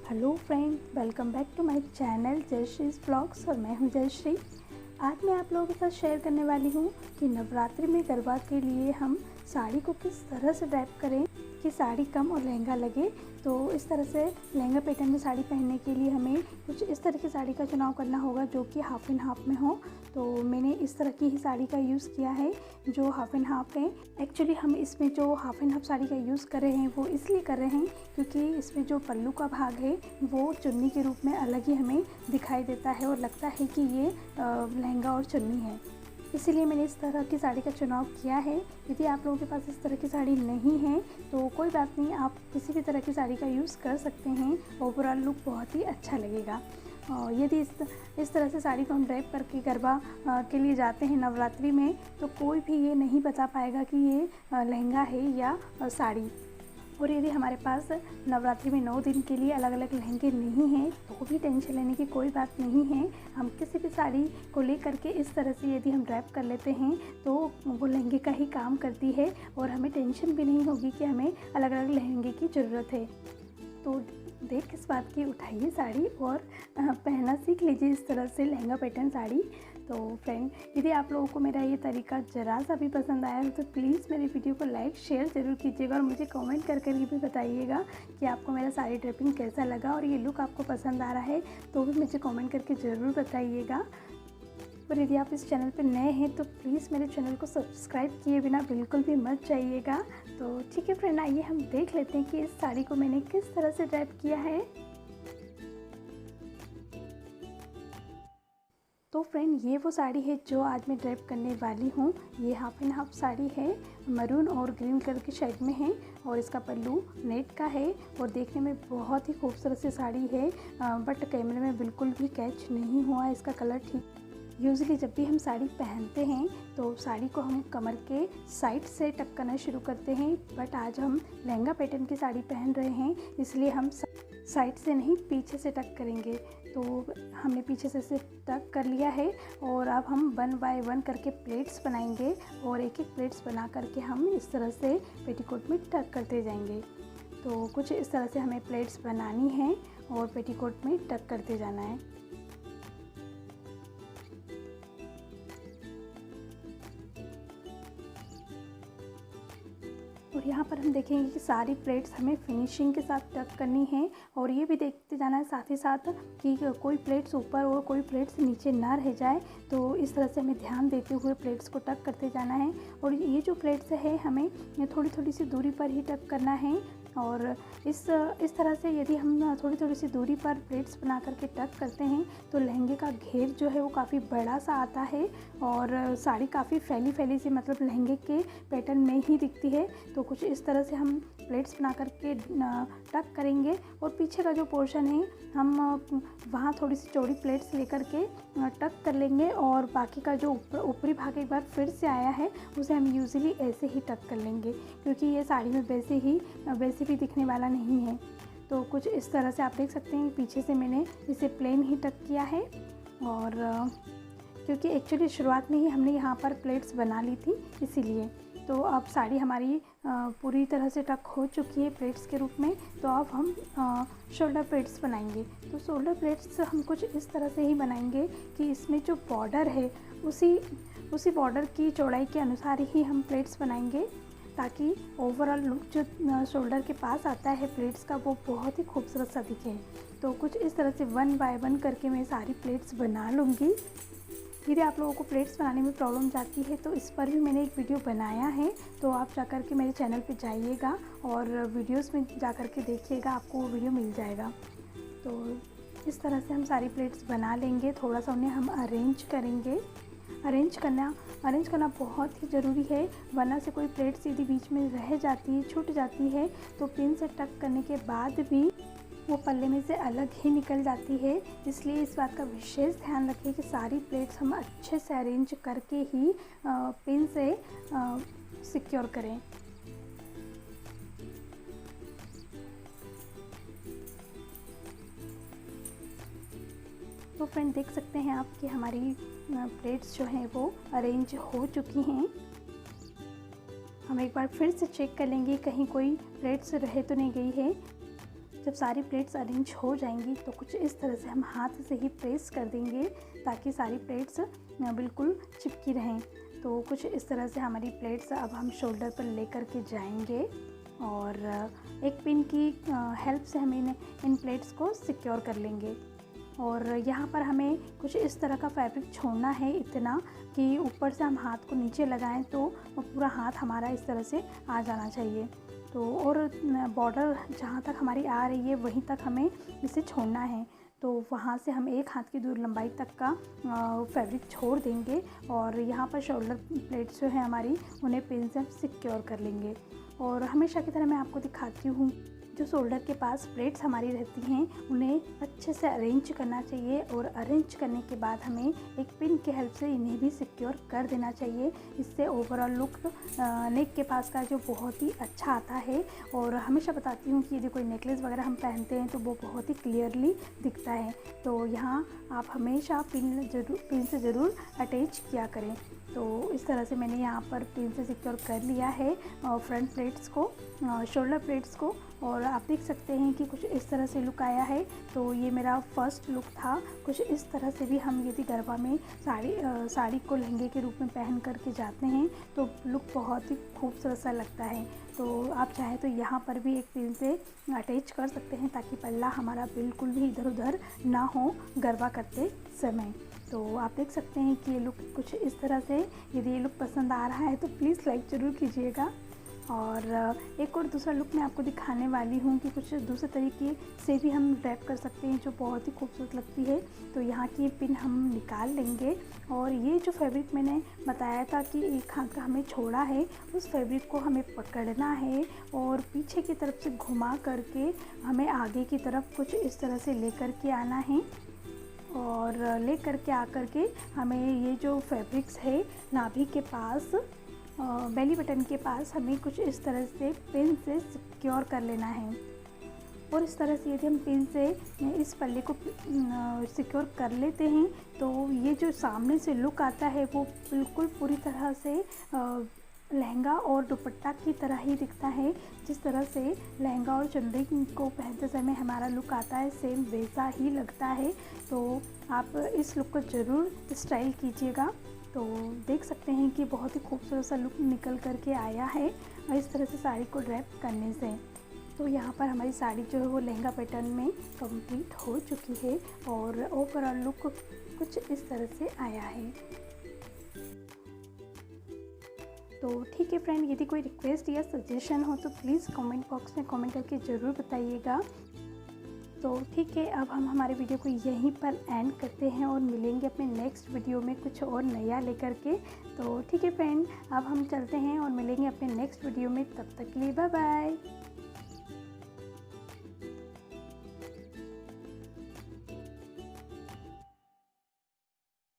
Hello friend, welcome back to my channel Jayshree's blogs और मैं हूं जयश्री। आज मैं आप लोगों के साथ शेयर करने वाली हूं कि नवरात्रि में गरबा के लिए हम साड़ी को किस तरह से ड्रैप करें कि साड़ी कम और लहंगा लगे। तो इस तरह से लहंगा पैटर्न में साड़ी पहनने के लिए हमें कुछ इस तरह की साड़ी का चुनाव करना होगा जो कि हाफ एंड हाफ में हो। तो मैंने इस तरह की ही साड़ी का यूज़ किया है जो हाफ एंड हाफ है। एक्चुअली हम इसमें जो हाफ एंड हाफ साड़ी का यूज़ कर रहे हैं वो इसलिए कर रहे हैं क्योंकि इसमें जो पल्लू का भाग है वो चुन्नी के रूप में अलग ही हमें दिखाई देता है और लगता है कि ये लहंगा और चुन्नी है। इसीलिए मैंने इस तरह की साड़ी का चुनाव किया है। यदि आप लोगों के पास इस तरह की साड़ी नहीं है तो कोई बात नहीं, आप किसी भी तरह की साड़ी का यूज़ कर सकते हैं। ओवरऑल लुक बहुत ही अच्छा लगेगा। और यदि इस तरह से साड़ी को हम ड्रैप करके गरबा के लिए जाते हैं नवरात्रि में तो कोई भी ये नहीं बता पाएगा कि ये लहंगा है या साड़ी। और यदि हमारे पास नवरात्रि में 9 दिन के लिए अलग अलग लहंगे नहीं हैं तो भी टेंशन लेने की कोई बात नहीं है। हम किसी भी साड़ी को लेकर के इस तरह से यदि हम ड्रैप कर लेते हैं तो वो लहंगे का ही काम करती है और हमें टेंशन भी नहीं होगी कि हमें अलग अलग लहंगे की ज़रूरत है। तो देर किस बात की, उठाइए साड़ी और पहनना सीख लीजिए इस तरह से लहंगा पैटर्न साड़ी। तो फ्रेंड, यदि आप लोगों को मेरा ये तरीका ज़रा सा भी पसंद आया हो तो प्लीज़ मेरी वीडियो को लाइक शेयर ज़रूर कीजिएगा और मुझे कमेंट कर भी बताइएगा कि आपको मेरा साड़ी ड्रेपिंग कैसा लगा और ये लुक आपको पसंद आ रहा है तो भी मुझे कमेंट करके ज़रूर बताइएगा। और यदि आप इस चैनल पर नए हैं तो प्लीज़ मेरे चैनल को सब्सक्राइब किए बिना बिल्कुल भी मत जाइएगा। तो ठीक है फ्रेंड, आइए हम देख लेते हैं कि इस साड़ी को मैंने किस तरह से ड्रैप किया है। तो फ्रेंड, ये वो साड़ी है जो आज मैं ड्रैप करने वाली हूँ। ये हाफ एंड हाफ साड़ी है, मरून और ग्रीन कलर के शेड में है और इसका पल्लू नेट का है और देखने में बहुत ही खूबसूरत सी साड़ी है। बट कैमरे में बिल्कुल भी कैच नहीं हुआ इसका कलर ठीक। यूजुअली जब भी हम साड़ी पहनते हैं तो साड़ी को हम कमर के साइड से टक करना शुरू करते हैं, बट आज हम लहंगा पैटर्न की साड़ी पहन रहे हैं इसलिए हम साइड से नहीं पीछे से टक करेंगे। तो हमने पीछे से टक कर लिया है और अब हम 1 बाय 1 करके प्लेट्स बनाएंगे और एक एक प्लेट्स बना करके हम इस तरह से पेटीकोट में टक करते जाएंगे। तो कुछ इस तरह से हमें प्लेट्स बनानी है और पेटीकोट में टक करते जाना है। और यहाँ पर हम देखेंगे कि सारी प्लेट्स हमें फिनिशिंग के साथ टक करनी है और ये भी देखते जाना है साथ ही साथ कि कोई प्लेट्स ऊपर और कोई प्लेट्स नीचे ना रह जाए। तो इस तरह से हमें ध्यान देते हुए प्लेट्स को टक करते जाना है। और ये जो प्लेट्स है हमें थोड़ी थोड़ी सी दूरी पर ही टक करना है। और इस तरह से यदि हम थोड़ी थोड़ी सी दूरी पर प्लेट्स बना करके टक करते हैं तो लहंगे का घेर जो है वो काफ़ी बड़ा सा आता है और साड़ी काफ़ी फैली सी, मतलब लहंगे के पैटर्न में ही दिखती है। तो कुछ इस तरह से हम प्लेट्स बना करके टक करेंगे और पीछे का जो पोर्शन है हम वहाँ थोड़ी सी चौड़ी प्लेट्स लेकर के टक कर लेंगे और बाकी का जो ऊपरी भाग एक बार फिर से आया है उसे हम यूजुअली ऐसे ही टक कर लेंगे क्योंकि ये साड़ी में वैसे भी दिखने वाला नहीं है। तो कुछ इस तरह से आप देख सकते हैं पीछे से मैंने इसे प्लेन ही टक किया है। और क्योंकि एक्चुअली शुरुआत में ही हमने यहाँ पर प्लेट्स बना ली थी इसीलिए। तो अब साड़ी हमारी पूरी तरह से टक हो चुकी है प्लेट्स के रूप में। तो अब हम शोल्डर प्लेट्स बनाएंगे। तो शोल्डर प्लेट्स हम कुछ इस तरह से ही बनाएंगे कि इसमें जो बॉर्डर है उसी बॉर्डर की चौड़ाई के अनुसार ही हम प्लेट्स बनाएंगे ताकि ओवरऑल लुक जो शोल्डर के पास आता है प्लेट्स का वो बहुत ही खूबसूरत सा दिखे। तो कुछ इस तरह से 1 बाय 1 करके मैं सारी प्लेट्स बना लूँगी। यदि आप लोगों को प्लेट्स बनाने में प्रॉब्लम जाती है तो इस पर भी मैंने एक वीडियो बनाया है, तो आप जाकर के मेरे चैनल पे जाइएगा और वीडियोस में जाकर के देखिएगा, आपको वो वीडियो मिल जाएगा। तो इस तरह से हम सारी प्लेट्स बना लेंगे, थोड़ा सा उन्हें हम अरेंज करेंगे। अरेंज करना बहुत ही ज़रूरी है, वरना से कोई प्लेट्स यदि बीच में रह जाती है, छूट जाती है तो पिन से टक करने के बाद भी वो पल्ले में से अलग ही निकल जाती है। इसलिए इस बात का विशेष ध्यान रखें कि सारी प्लेट्स हम अच्छे से अरेंज करके ही पिन से सिक्योर करें। तो फ्रेंड, देख सकते हैं आप कि हमारी प्लेट्स जो हैं वो अरेंज हो चुकी हैं। हम एक बार फिर से चेक कर लेंगे कहीं कोई प्लेट्स रह तो नहीं गई है। जब सारी प्लेट्स अरेंज हो जाएंगी तो कुछ इस तरह से हम हाथ से ही प्रेस कर देंगे ताकि सारी प्लेट्स बिल्कुल चिपकी रहें। तो कुछ इस तरह से हमारी प्लेट्स अब हम शोल्डर पर लेकर के जाएंगे और एक पिन की हेल्प से हम इन प्लेट्स को सिक्योर कर लेंगे। और यहाँ पर हमें कुछ इस तरह का फैब्रिक छोड़ना है, इतना कि ऊपर से हम हाथ को नीचे लगाएं तो पूरा हाथ हमारा इस तरह से आ जाना चाहिए। तो और बॉर्डर जहाँ तक हमारी आ रही है वहीं तक हमें इसे छोड़ना है। तो वहाँ से हम एक हाथ की दूर लंबाई तक का फैब्रिक छोड़ देंगे और यहाँ पर शोल्डर प्लेट्स जो है हमारी उन्हें पिन से हम सिक्योर कर लेंगे। और हमेशा की तरह मैं आपको दिखाती हूँ, जो शोल्डर के पास प्लेट्स हमारी रहती हैं उन्हें अच्छे से अरेंज करना चाहिए और अरेंज करने के बाद हमें एक पिन की हेल्प से इन्हें भी सिक्योर कर देना चाहिए। इससे ओवरऑल लुक नेक के पास का जो बहुत ही अच्छा आता है। और हमेशा बताती हूँ कि यदि कोई नेकलेस वगैरह हम पहनते हैं तो वो बहुत ही क्लियरली दिखता है। तो यहाँ आप हमेशा पिन से ज़रूर अटैच किया करें। तो इस तरह से मैंने यहाँ पर पिन से सिक्योर कर लिया है फ्रंट प्लेट्स को, शोल्डर प्लेट्स को। और आप देख सकते हैं कि कुछ इस तरह से लुक आया है। तो ये मेरा फर्स्ट लुक था। कुछ इस तरह से भी हम यदि गरबा में साड़ी को लहंगे के रूप में पहन करके जाते हैं तो लुक बहुत ही खूबसूरत सा लगता है। तो आप चाहे तो यहाँ पर भी एक पिन से अटैच कर सकते हैं ताकि पल्ला हमारा बिल्कुल भी इधर उधर ना हो गरबा करते समय। तो आप देख सकते हैं कि ये लुक कुछ इस तरह से। यदि ये लुक पसंद आ रहा है तो प्लीज़ लाइक ज़रूर कीजिएगा। और एक और दूसरा लुक मैं आपको दिखाने वाली हूँ कि कुछ दूसरे तरीके से भी हम रैप कर सकते हैं जो बहुत ही खूबसूरत लगती है। तो यहाँ की पिन हम निकाल लेंगे और ये जो फैब्रिक मैंने बताया था कि एक हाथ का हमें छोड़ा है, उस फैब्रिक को हमें पकड़ना है और पीछे की तरफ से घुमा करके हमें आगे की तरफ कुछ इस तरह से लेकर के आना है। और ले करके आकर के हमें ये जो फैब्रिक्स है नाभि के पास, बेली बटन के पास हमें कुछ इस तरह से पिन से सिक्योर कर लेना है। और इस तरह से यदि हम पिन से इस पल्ले को सिक्योर कर लेते हैं तो ये जो सामने से लुक आता है वो बिल्कुल पूरी तरह से लहंगा और दुपट्टा की तरह ही दिखता है। जिस तरह से लहंगा और चुनरी को पहनते समय हमारा लुक आता है सेम वैसा ही लगता है। तो आप इस लुक को ज़रूर स्टाइल कीजिएगा। तो देख सकते हैं कि बहुत ही खूबसूरत सा लुक निकल करके आया है इस तरह से साड़ी को ड्रैप करने से। तो यहाँ पर हमारी साड़ी जो है वो लहंगा पैटर्न में कंप्लीट हो चुकी है और ओवरऑल लुक कुछ इस तरह से आया है। तो ठीक है फ्रेंड, यदि कोई रिक्वेस्ट या सजेशन हो तो प्लीज़ कमेंट बॉक्स में कमेंट करके ज़रूर बताइएगा। तो ठीक है, अब हम हमारे वीडियो को यहीं पर एंड करते हैं और मिलेंगे अपने नेक्स्ट वीडियो में कुछ और नया लेकर के। तो ठीक है फ्रेंड, अब हम चलते हैं और मिलेंगे अपने नेक्स्ट वीडियो में। तब तक के लिए बाय बाय।